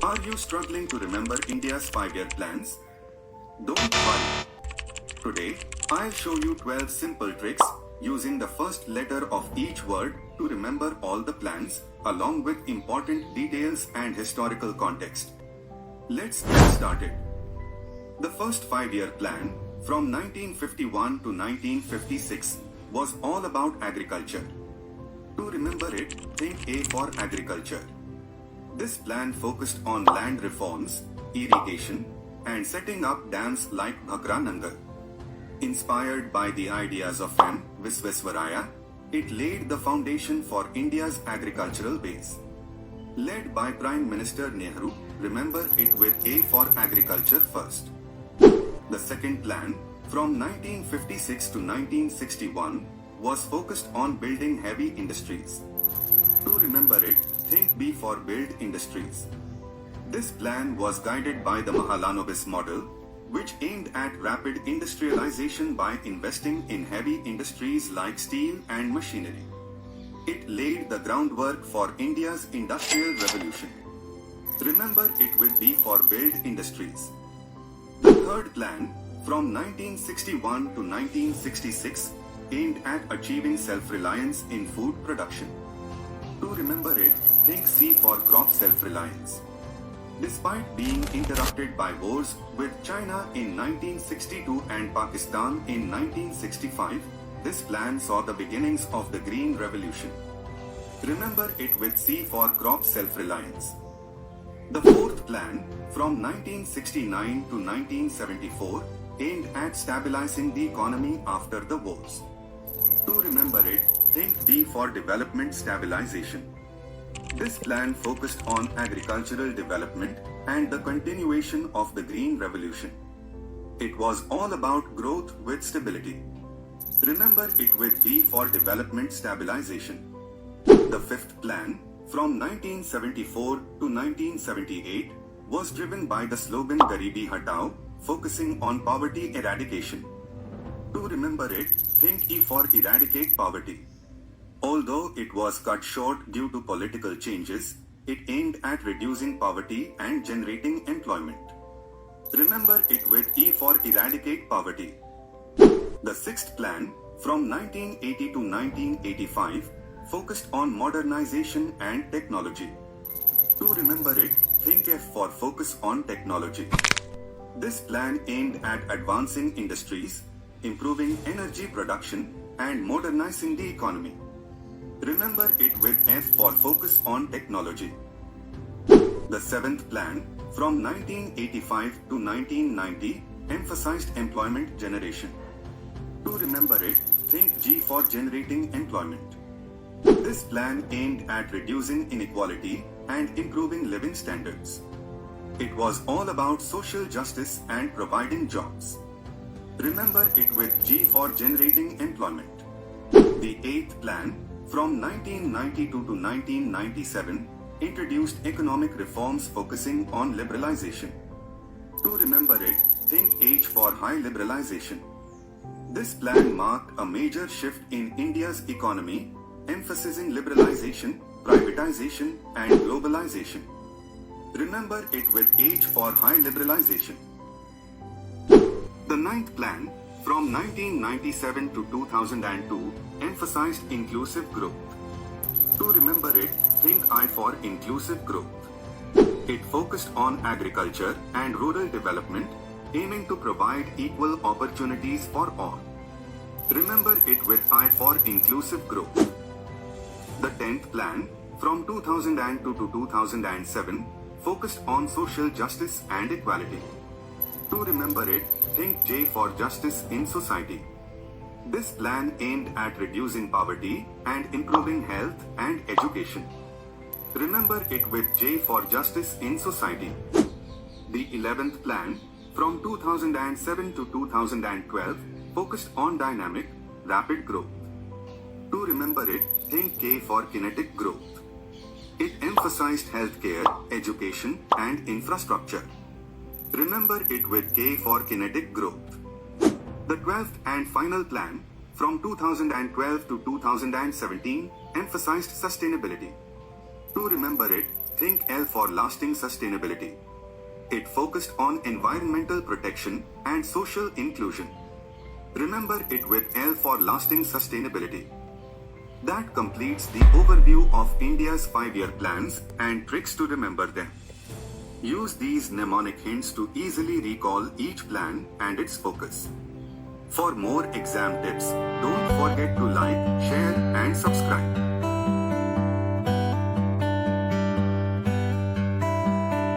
Are you struggling to remember India's 5-year plans? Don't worry. Today, I'll show you 12 simple tricks using the first letter of each word to remember all the plans, along with important details and historical context. Let's get started. The first 5-year plan, from 1951 to 1956, was all about agriculture. To remember it, think A for agriculture. This plan focused on land reforms, irrigation, and setting up dams like Bhakra Nangal. Inspired by the ideas of M. Visvesvaraya, it laid the foundation for India's agricultural base. Led by Prime Minister Nehru, remember it with A for agriculture first. The second plan, from 1956 to 1961, was focused on building heavy industries. To remember it, think B for build industries. This plan was guided by the Mahalanobis Model, which aimed at rapid industrialization by investing in heavy industries like steel and machinery. It laid the groundwork for India's industrial revolution. Remember it with B for build industries. The third plan, from 1961 to 1966, aimed at achieving self-reliance in food production. To remember it, think C for crop self-reliance. Despite being interrupted by wars with China in 1962 and Pakistan in 1965, this plan saw the beginnings of the Green Revolution. Remember it with C for crop self-reliance. The fourth plan, from 1969 to 1974, aimed at stabilizing the economy after the wars. To remember it, think D for development stabilization. This plan focused on agricultural development and the continuation of the Green Revolution. It was all about growth with stability. Remember it with D for development stabilization. The fifth plan, from 1974 to 1978, was driven by the slogan Garibi Hatao, focusing on poverty eradication. To remember it, think E for eradicate poverty. Although it was cut short due to political changes, it aimed at reducing poverty and generating employment. Remember it with E for eradicate poverty. The sixth plan, from 1980 to 1985, focused on modernization and technology. To remember it, think F for focus on technology. This plan aimed at advancing industries, improving energy production, and modernizing the economy. Remember it with F for focus on technology. The seventh plan, from 1985 to 1990, emphasized employment generation. To remember it, think G for generating employment. This plan aimed at reducing inequality and improving living standards. It was all about social justice and providing jobs. Remember it with G for generating employment. The eighth plan, from 1992 to 1997, introduced economic reforms focusing on liberalization. To remember it, think H for high liberalization. This plan marked a major shift in India's economy, emphasizing liberalization, privatization, and globalization. Remember it with H for high liberalization. The ninth plan, from 1997 to 2002, emphasized inclusive growth. To remember it, think I for inclusive growth. It focused on agriculture and rural development, aiming to provide equal opportunities for all. Remember it with I for inclusive growth. The 10th plan, from 2002 to 2007, focused on social justice and equality. To remember it, think J for justice in society. This plan aimed at reducing poverty and improving health and education. Remember it with J for justice in society. The 11th plan, from 2007 to 2012, focused on dynamic, rapid growth. To remember it, think K for kinetic growth. It emphasized healthcare, education, and infrastructure. Remember it with K for kinetic growth. The 12th and final plan, from 2012 to 2017, emphasized sustainability. To remember it, Think L for lasting sustainability. It focused on environmental protection and social inclusion. Remember it with L for lasting sustainability. That completes the overview of India's 5-year plans and tricks to remember them. Use these mnemonic hints to easily recall each plan and its focus. For more exam tips, don't forget to like, share and subscribe.